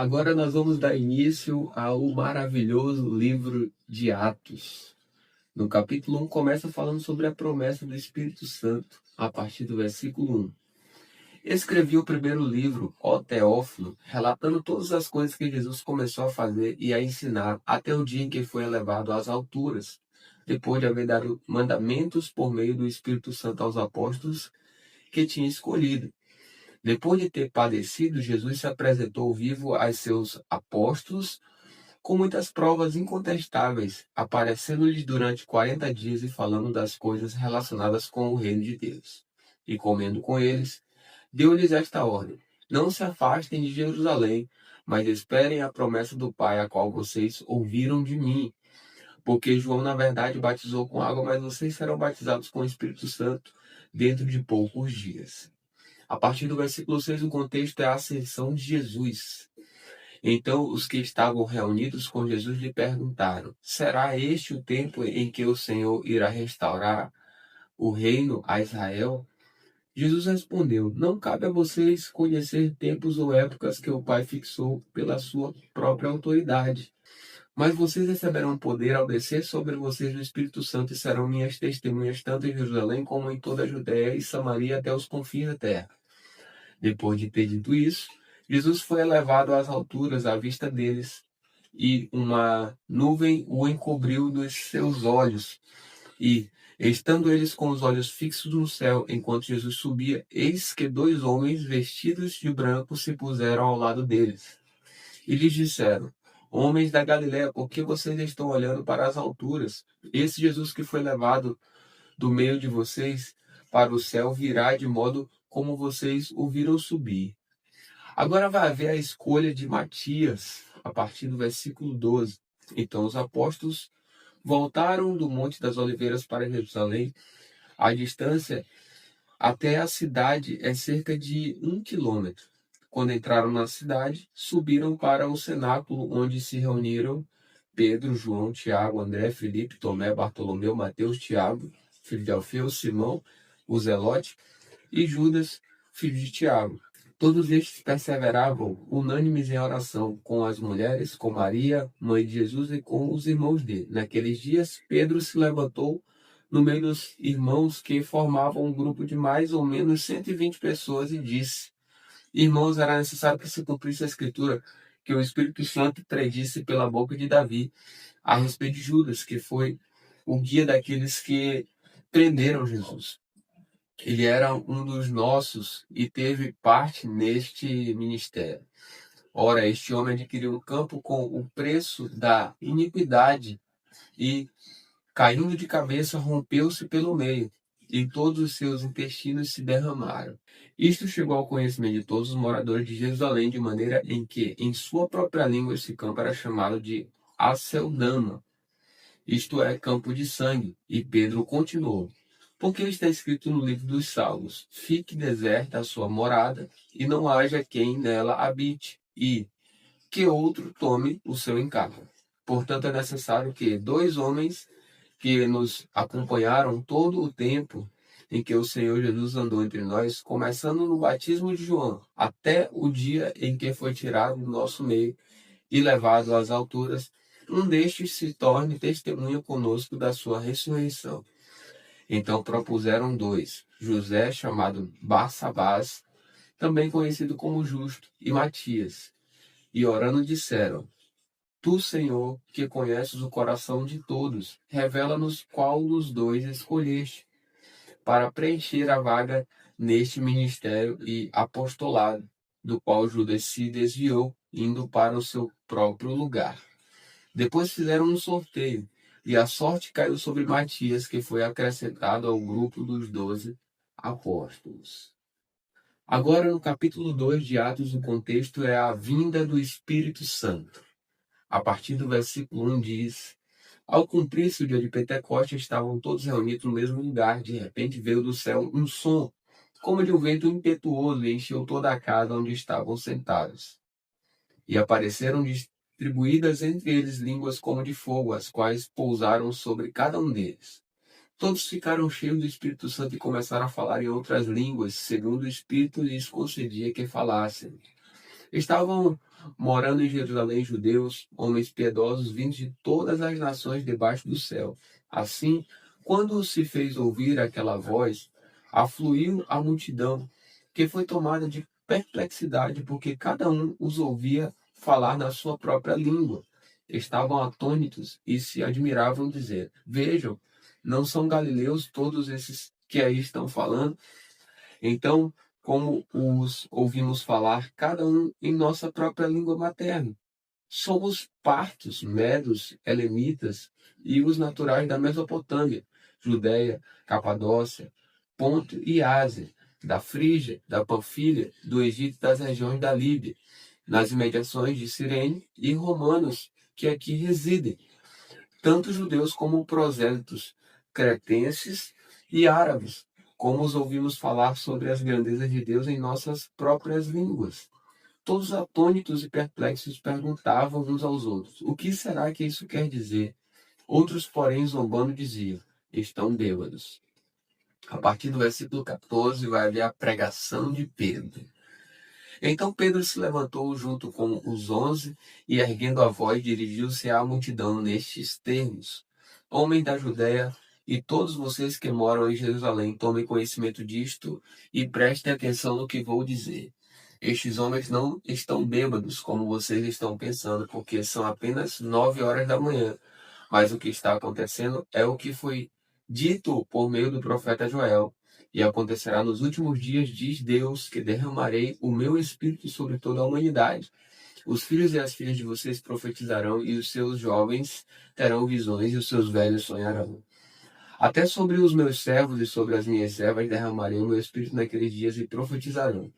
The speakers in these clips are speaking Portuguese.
Agora nós vamos dar início ao maravilhoso livro de Atos. No capítulo 1 começa falando sobre a promessa do Espírito Santo, a partir do versículo 1. Escrevi o primeiro livro, ó Teófilo, relatando todas as coisas que Jesus começou a fazer e a ensinar até o dia em que foi elevado às alturas, depois de haver dado mandamentos por meio do Espírito Santo aos apóstolos que tinha escolhido. Depois de ter padecido, Jesus se apresentou vivo a seus apóstolos com muitas provas incontestáveis, aparecendo-lhes durante 40 dias e falando das coisas relacionadas com o reino de Deus. E comendo com eles, deu-lhes esta ordem: não se afastem de Jerusalém, mas esperem a promessa do Pai, a qual vocês ouviram de mim. Porque João, na verdade, batizou com água, mas vocês serão batizados com o Espírito Santo dentro de poucos dias. A partir do versículo 6, o contexto é a ascensão de Jesus. Então, os que estavam reunidos com Jesus lhe perguntaram: será este o tempo em que o Senhor irá restaurar o reino a Israel? Jesus respondeu: não cabe a vocês conhecer tempos ou épocas que o Pai fixou pela sua própria autoridade. Mas vocês receberão poder ao descer sobre vocês o Espírito Santo e serão minhas testemunhas tanto em Jerusalém como em toda a Judéia e Samaria até os confins da terra. Depois de ter dito isso, Jesus foi elevado às alturas à vista deles, e uma nuvem o encobriu dos seus olhos. E, estando eles com os olhos fixos no céu, enquanto Jesus subia, eis que 2 homens vestidos de branco se puseram ao lado deles. E lhes disseram: homens da Galiléia, por que vocês estão olhando para as alturas? Esse Jesus que foi levado do meio de vocês para o céu virá de modo como vocês o viram subir. Agora vai haver a escolha de Matias, a partir do versículo 12. Então os apóstolos voltaram do Monte das Oliveiras para Jerusalém. A distância até a cidade é cerca de 1 quilômetro. Quando entraram na cidade, subiram para o cenáculo onde se reuniram Pedro, João, Tiago, André, Filipe, Tomé, Bartolomeu, Mateus, Tiago, filho de Alfeu, Simão, o Zelote, e Judas, filho de Tiago. Todos estes perseveravam unânimes em oração com as mulheres, com Maria, mãe de Jesus, e com os irmãos dele. Naqueles dias, Pedro se levantou no meio dos irmãos que formavam um grupo de mais ou menos 120 pessoas e disse: irmãos, era necessário que se cumprisse a escritura que o Espírito Santo predisse pela boca de Davi a respeito de Judas, que foi o guia daqueles que prenderam Jesus. Ele era um dos nossos e teve parte neste ministério. Ora, este homem adquiriu um campo com o preço da iniquidade e, caindo de cabeça, rompeu-se pelo meio, e todos os seus intestinos se derramaram. Isto chegou ao conhecimento de todos os moradores de Jerusalém, de maneira em que, em sua própria língua, esse campo era chamado de Aceldama, isto é, campo de sangue. E Pedro continuou: porque está escrito no livro dos Salmos: fique deserta a sua morada, e não haja quem nela habite, e que outro tome o seu encargo. Portanto, é necessário que 2 homens que nos acompanharam todo o tempo em que o Senhor Jesus andou entre nós, começando no batismo de João, até o dia em que foi tirado do nosso meio e levado às alturas, um destes se torne testemunha conosco da sua ressurreição. Então propuseram 2, José, chamado Barsabás, também conhecido como Justo, e Matias. E orando disseram: tu, Senhor, que conheces o coração de todos, revela-nos qual dos 2 escolheste para preencher a vaga neste ministério e apostolado, do qual Judas se desviou, indo para o seu próprio lugar. Depois fizeram um sorteio, e a sorte caiu sobre Matias, que foi acrescentado ao grupo dos 12 apóstolos. Agora, no capítulo 2 de Atos, o contexto é a vinda do Espírito Santo. A partir do versículo 1 diz: ao cumprir-se o dia de Pentecostes, estavam todos reunidos no mesmo lugar. De repente veio do céu um som, como de um vento impetuoso, e encheu toda a casa onde estavam sentados. E apareceram distribuídas entre eles línguas como de fogo, as quais pousaram sobre cada um deles. Todos ficaram cheios do Espírito Santo e começaram a falar em outras línguas, segundo o Espírito lhes concedia que falassem. Estavam morando em Jerusalém judeus, homens piedosos vindos de todas as nações debaixo do céu. Assim, quando se fez ouvir aquela voz, afluiu a multidão, que foi tomada de perplexidade, porque cada um os ouvia falar na sua própria língua. Estavam atônitos e se admiravam, dizendo: Vejam, não são galileus todos esses que aí estão falando? Então, como os ouvimos falar, cada um em nossa própria língua materna? Somos partos, medos, elemitas e os naturais da Mesopotâmia, Judéia, Capadócia, Ponto e Ásia, da Frígia, da Panfilha, do Egito e das regiões da Líbia, nas imediações de Cirene, e romanos que aqui residem, tanto judeus como prosélitos, cretenses e árabes, como os ouvimos falar sobre as grandezas de Deus em nossas próprias línguas. Todos atônitos e perplexos perguntavam uns aos outros: o que será que isso quer dizer? Outros, porém, zombando, diziam: estão bêbados. A partir do versículo 14 vai haver a pregação de Pedro. Então Pedro se levantou junto com os 11 e, erguendo a voz, dirigiu-se à multidão nestes termos: Homem da Judéia e todos vocês que moram em Jerusalém, tomem conhecimento disto e prestem atenção no que vou dizer. Estes homens não estão bêbados, como vocês estão pensando, porque são apenas 9 horas da manhã. Mas o que está acontecendo é o que foi dito por meio do profeta Joel. E acontecerá nos últimos dias, diz Deus, que derramarei o meu espírito sobre toda a humanidade. Os filhos e as filhas de vocês profetizarão, e os seus jovens terão visões, e os seus velhos sonharão. Até sobre os meus servos e sobre as minhas servas derramarei o meu espírito naqueles dias e profetizarão.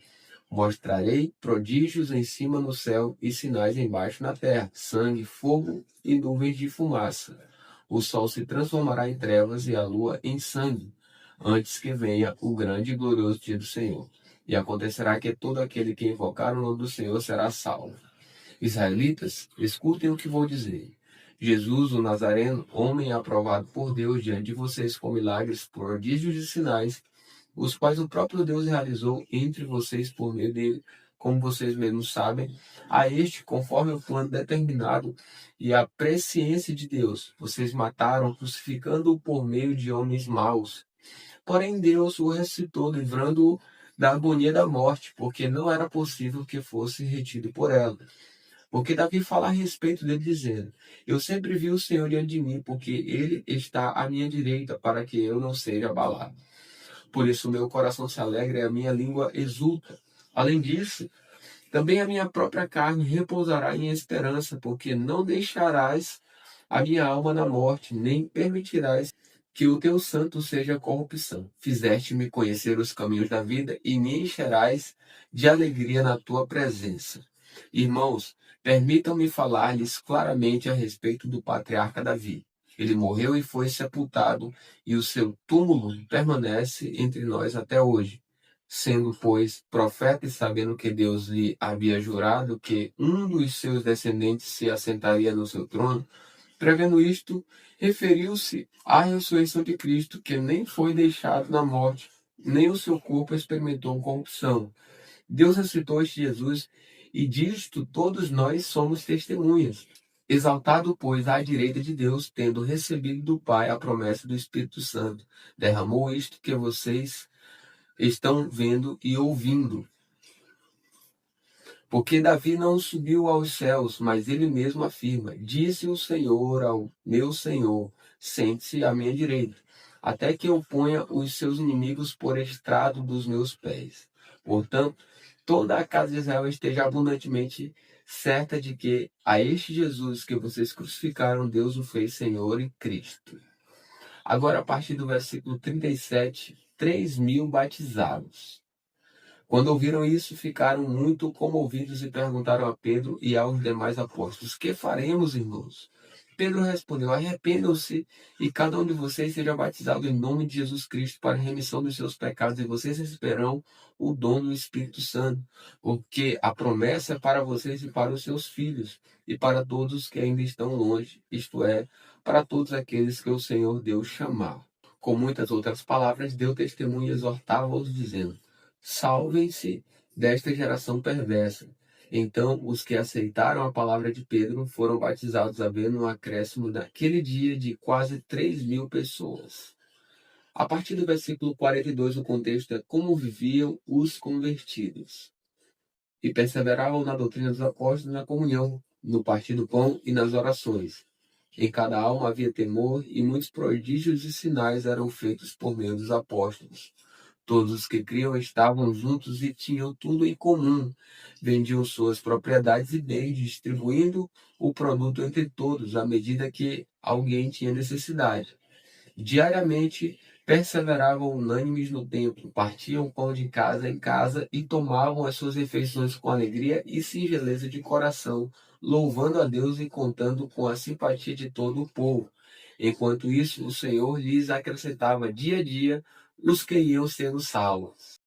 Mostrarei prodígios em cima no céu e sinais embaixo na terra, sangue, fogo e nuvens de fumaça. O sol se transformará em trevas e a lua em sangue, antes que venha o grande e glorioso dia do Senhor. E acontecerá que todo aquele que invocar o nome do Senhor será salvo. Israelitas, escutem o que vou dizer. Jesus, o Nazareno, homem aprovado por Deus diante de vocês com milagres, prodígios e sinais, os quais o próprio Deus realizou entre vocês por meio dele, como vocês mesmos sabem, a este, conforme o plano determinado e a presciência de Deus, vocês mataram, crucificando-o por meio de homens maus. Porém, Deus o ressuscitou, livrando-o da agonia da morte, porque não era possível que fosse retido por ela. Porque Davi fala a respeito dele, dizendo: Eu sempre vi o Senhor diante de mim, porque ele está à minha direita, para que eu não seja abalado. Por isso meu coração se alegra e a minha língua exulta. Além disso, também a minha própria carne repousará em esperança, porque não deixarás a minha alma na morte, nem permitirás que o teu santo seja corrupção. Fizeste-me conhecer os caminhos da vida e me encherás de alegria na tua presença. Irmãos, permitam-me falar-lhes claramente a respeito do patriarca Davi. Ele morreu e foi sepultado, e o seu túmulo permanece entre nós até hoje. Sendo, pois, profeta e sabendo que Deus lhe havia jurado que um dos seus descendentes se assentaria no seu trono, prevendo isto, referiu-se à ressurreição de Cristo, que nem foi deixado na morte, nem o seu corpo experimentou corrupção. Deus ressuscitou este Jesus, e disto todos nós somos testemunhas. Exaltado, pois, à direita de Deus, tendo recebido do Pai a promessa do Espírito Santo, derramou isto que vocês estão vendo e ouvindo. Porque Davi não subiu aos céus, mas ele mesmo afirma: Disse o Senhor ao meu Senhor: Sente-se à minha direita, até que eu ponha os seus inimigos por estrado dos meus pés. Portanto, toda a casa de Israel esteja abundantemente certa de que a este Jesus que vocês crucificaram, Deus o fez Senhor e Cristo. Agora, a partir do versículo 37, 3.000 batizados. Quando ouviram isso, ficaram muito comovidos e perguntaram a Pedro e aos demais apóstolos: Que faremos, irmãos? Pedro respondeu: Arrependam-se e cada um de vocês seja batizado em nome de Jesus Cristo para a remissão dos seus pecados, e vocês receberão o dom do Espírito Santo, porque a promessa é para vocês e para os seus filhos, e para todos que ainda estão longe, isto é, para todos aqueles que o Senhor Deus chamar. Com muitas outras palavras, deu testemunho e exortava-os, dizendo: Salvem-se desta geração perversa. Então, os que aceitaram a palavra de Pedro foram batizados, havendo um acréscimo naquele dia de quase 3.000 pessoas. A partir do versículo 42, o contexto é como viviam os convertidos. E perseveravam na doutrina dos apóstolos, na comunhão, no partir do pão e nas orações. Em cada alma havia temor, e muitos prodígios e sinais eram feitos por meio dos apóstolos. Todos os que criam estavam juntos e tinham tudo em comum. Vendiam suas propriedades e bens, distribuindo o produto entre todos, à medida que alguém tinha necessidade. Diariamente perseveravam unânimes no templo, partiam pão de casa em casa e tomavam as suas refeições com alegria e singeleza de coração, louvando a Deus e contando com a simpatia de todo o povo. Enquanto isso, o Senhor lhes acrescentava dia a dia os que iam sendo salvos.